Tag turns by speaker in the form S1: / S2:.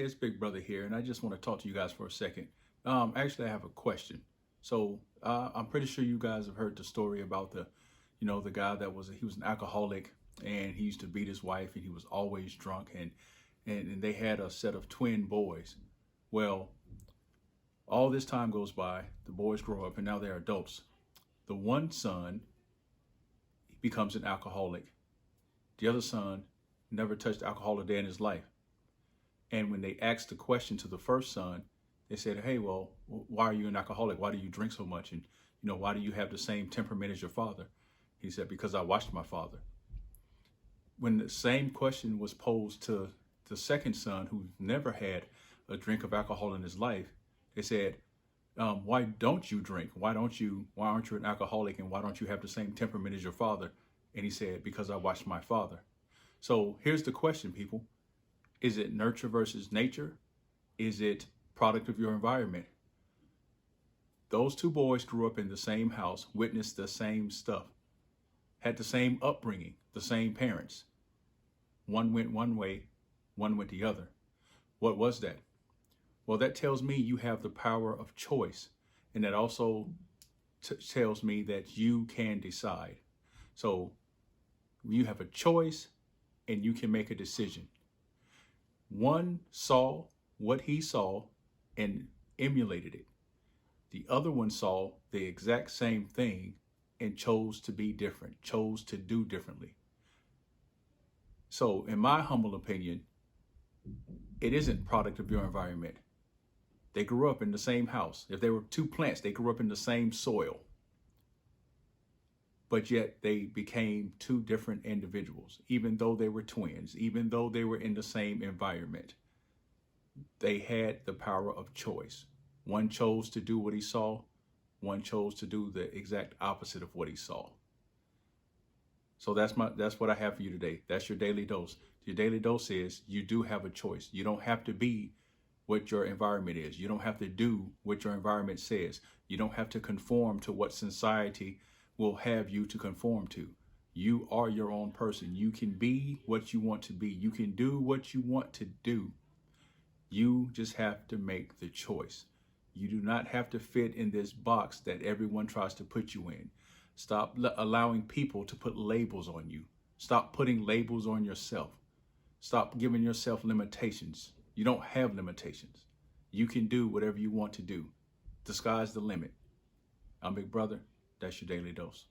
S1: it's Big Brother here, and I just want to talk to you guys for a second. Actually, I have a question. So I'm pretty sure you guys have heard the story about the guy that he was an alcoholic, and he used to beat his wife, and he was always drunk, and they had a set of twin boys. Well, all this time goes by, the boys grow up, and now they're adults. The one son becomes an alcoholic. The other son never touched alcohol a day in his life. And when they asked the question to the first son, they said, hey, well, why are you an alcoholic? Why do you drink so much? And, why do you have the same temperament as your father? He said, because I watched my father. When the same question was posed to the second son, who never had a drink of alcohol in his life, they said, why don't you drink? Why aren't you an alcoholic? And why don't you have the same temperament as your father? And he said, because I watched my father. So here's the question, people. Is it nurture versus nature? Is it product of your environment? Those two boys grew up in the same house, witnessed the same stuff, had the same upbringing, the same parents. One went one way, one went the other. What was that? Well, that tells me you have the power of choice. And that also tells me that you can decide. So you have a choice and you can make a decision. One saw what he saw and emulated it. The other one saw the exact same thing and chose to be different, chose to do differently. So in my humble opinion, it isn't product of your environment. They grew up in the same house. If they were two plants, they grew up in the same soil. But yet they became two different individuals, even though they were twins, even though they were in the same environment. They had the power of choice. One chose to do what he saw. One chose to do the exact opposite of what he saw. So that's what I have for you today. That's your daily dose. Your daily dose is you do have a choice. You don't have to be what your environment is. You don't have to do what your environment says. You don't have to conform to what society will have you to conform to. You are your own person. You can be what you want to be. You can do what you want to do. You just have to make the choice. You do not have to fit in this box that everyone tries to put you in. Stop allowing people to put labels on you. Stop putting labels on yourself. Stop giving yourself limitations. You don't have limitations. You can do whatever you want to do. The sky's the limit. I'm Big Brother. That's your daily dose.